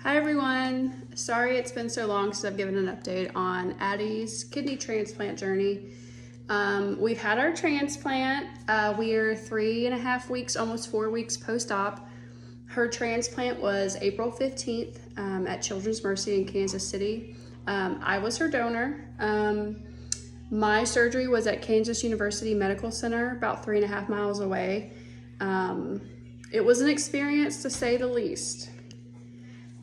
Hi everyone. Sorry it's been so long since I've given an update on Addie's kidney transplant journey. We've had our transplant. We are 3.5 weeks, almost 4 weeks post-op. Her transplant was April 15th at Children's Mercy in Kansas City. I was her donor. My surgery was at Kansas University Medical Center, about 3.5 miles away. It was an experience to say the least.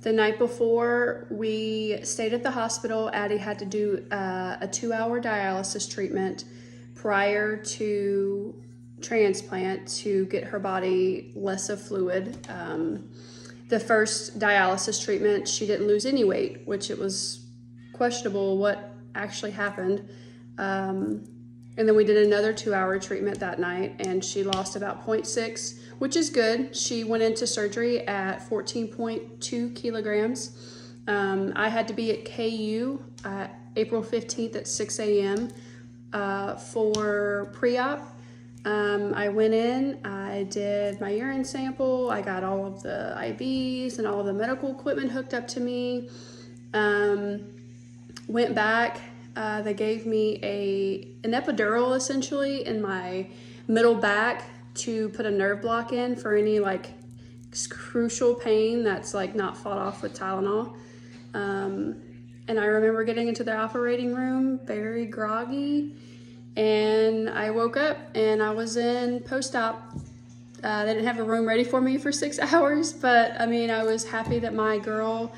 The night before we stayed at the hospital, Addie had to do a 2-hour dialysis treatment prior to transplant to get her body less of fluid. The first dialysis treatment, she didn't lose any weight, which it was questionable what actually happened. And then we did another 2-hour treatment that night and she lost about 0.6, which is good. She went into surgery at 14.2 kilograms. I had to be at KU April 15th at 6 a.m. For pre-op. I went in, I did my urine sample, I got all of the IVs and all of the medical equipment hooked up to me. Went back. They gave me an epidural essentially in my middle back to put a nerve block in for any crucial pain that's not fought off with Tylenol. And I remember getting into the operating room very groggy, and I woke up and I was in post-op. They didn't have a room ready for me for 6 hours, but I mean, I was happy that my girl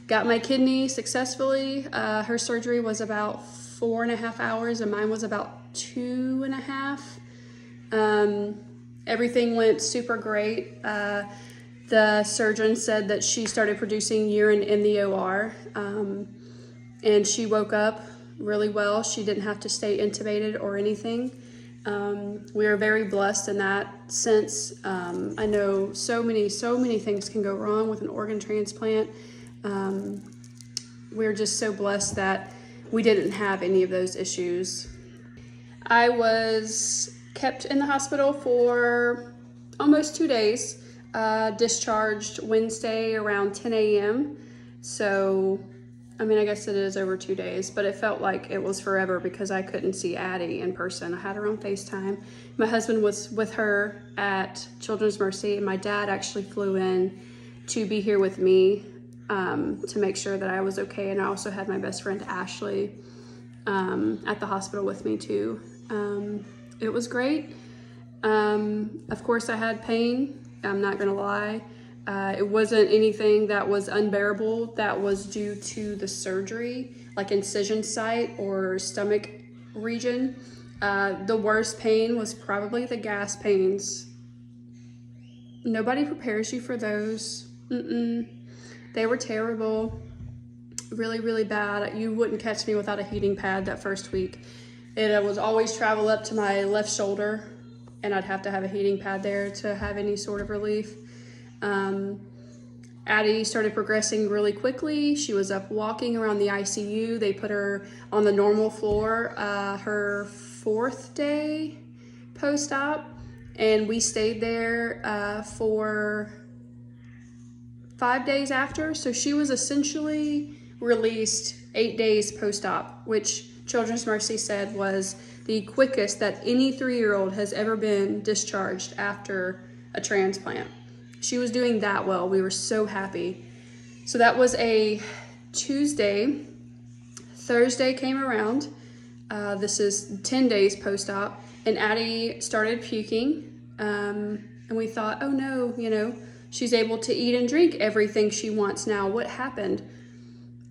got my kidney successfully. Her surgery was about 4.5 hours and mine was about 2.5. Everything went super great. The surgeon said that she started producing urine in the OR, and she woke up really well. She didn't have to stay intubated or anything. We are very blessed in that sense. I know so many things can go wrong with an organ transplant. We're just so blessed that we didn't have any of those issues. I was kept in the hospital for almost 2 days, discharged Wednesday around 10 a.m. So, I mean, I guess it is over 2 days, but it felt like it was forever because I couldn't see Addie in person. I had her on FaceTime. My husband was with her at Children's Mercy, and my dad actually flew in to be here with me to make sure that I was okay. And I also had my best friend Ashley at the hospital with me too. It was great. Of course I had pain, I'm not gonna lie. It wasn't anything that was unbearable that was due to the surgery, like incision site or stomach region. The worst pain was probably the gas pains. Nobody prepares you for those. They were terrible, really, really bad. You wouldn't catch me without a heating pad that first week. It was always travel up to my left shoulder, and I'd have to have a heating pad there to have any sort of relief. Addie started progressing really quickly. She was up walking around the ICU. They put her on the normal floor her 4th day post-op, and we stayed there for 5 days after. So she was essentially released 8 days post-op, which Children's Mercy said was the quickest that any 3-year-old has ever been discharged after a transplant. She was doing that well. We were so happy. So that was a Tuesday. Thursday came around. This is 10 days post-op, and Addie started puking. And we thought, oh no, she's able to eat and drink everything she wants now. What happened?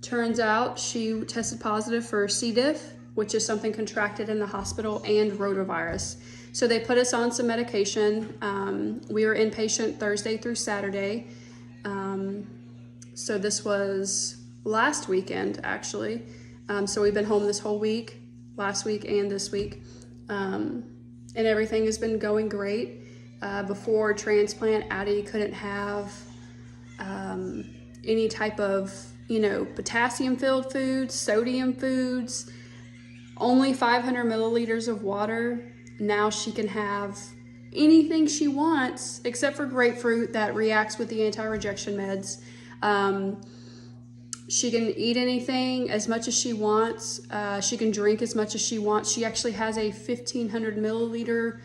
Turns out she tested positive for C. diff, which is something contracted in the hospital, and rotavirus. So they put us on some medication. We were inpatient Thursday through Saturday. So this was last weekend, actually. So we've been home this whole week, last week and this week. And everything has been going great. Before transplant, Addie couldn't have any type of, potassium-filled foods, sodium foods, only 500 milliliters of water. Now she can have anything she wants except for grapefruit that reacts with the anti-rejection meds. She can eat anything as much as she wants. She can drink as much as she wants. She actually has a 1,500 milliliter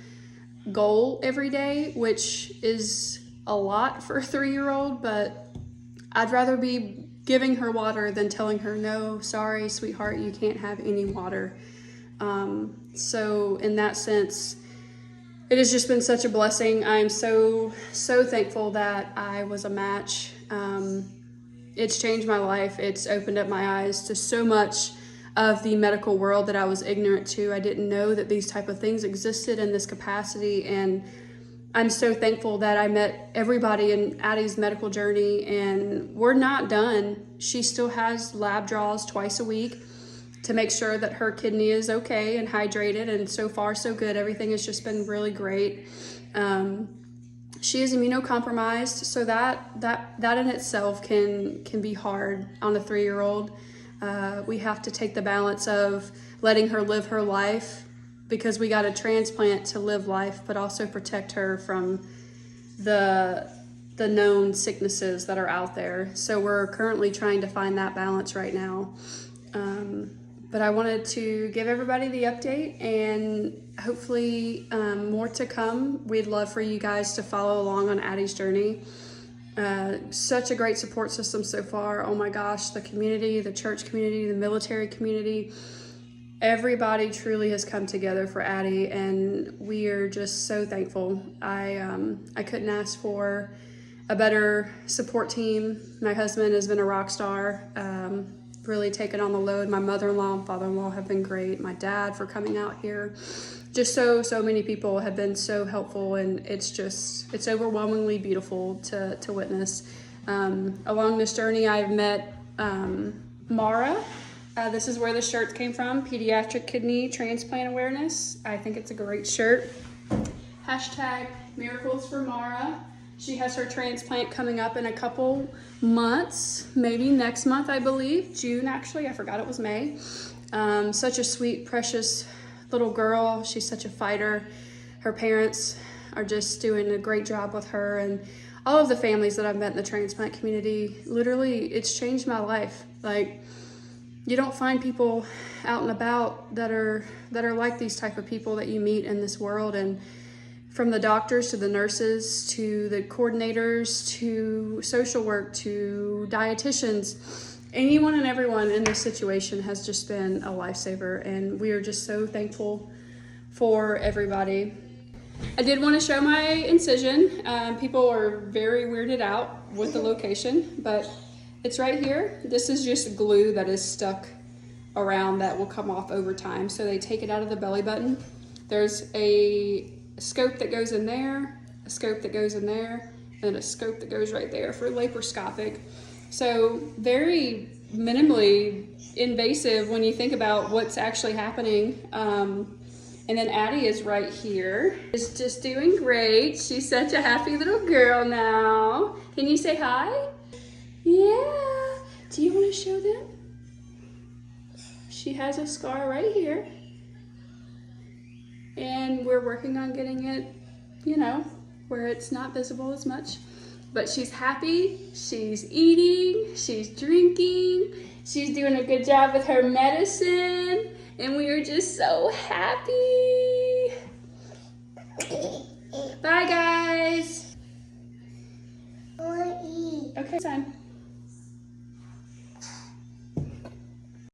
goal every day, which is a lot for a 3-year-old, but I'd rather be giving her water than telling her, no, sorry, sweetheart, you can't have any water. So in that sense, it has just been such a blessing. I'm so thankful that I was a match. It's changed my life. It's opened up my eyes to so much of the medical world that I was ignorant to. I didn't know that these type of things existed in this capacity, and I'm so thankful that I met everybody in Addie's medical journey, and we're not done. She still has lab draws twice a week to make sure that her kidney is okay and hydrated, and so far so good. Everything has just been really great. She is immunocompromised, so that in itself can be hard on a 3-year-old. We have to take the balance of letting her live her life, because we got a transplant to live life, but also protect her from the known sicknesses that are out there. So we're currently trying to find that balance right now. But I wanted to give everybody the update, and hopefully more to come. We'd love for you guys to follow along on Addie's journey. Such a great support system so far. Oh my gosh, the community, the church community, the military community, everybody truly has come together for Addie, and we are just so thankful. I couldn't ask for a better support team. My husband has been a rock star, really taken on the load. My mother-in-law and father-in-law have been great. My dad for coming out here. Just so many people have been so helpful, and it's overwhelmingly beautiful to witness. Along this journey, I've met Mara. This is where the shirt came from, Pediatric Kidney Transplant Awareness. I think it's a great shirt. Hashtag Miracles for Mara. She has her transplant coming up in a couple months, maybe next month, I believe. June, actually. I forgot it was May. Such a sweet, precious little girl. She's such a fighter. Her parents are just doing a great job with her, and all of the families that I've met in the transplant community. Literally, it's changed my life. Like, you don't find people out and about that are like these type of people that you meet in this world. And from the doctors to the nurses to the coordinators to social work to dietitians, anyone and everyone in this situation has just been a lifesaver, and we are just so thankful for everybody. I did want to show my incision. People are very weirded out with the location, but it's right here. This is just glue that is stuck around that will come off over time. So they take it out of the belly button. There's a scope that goes in there, a scope that goes in there, and a scope that goes right there for laparoscopic. So very minimally invasive when you think about what's actually happening. And then Addie is right here. Is just doing great. She's such a happy little girl now. Can you say hi? Yeah. Do you want to show them? She has a scar right here. And we're working on getting it, where it's not visible as much. But she's happy, she's eating, she's drinking, she's doing a good job with her medicine, and we are just so happy. Bye, guys. Okay, son.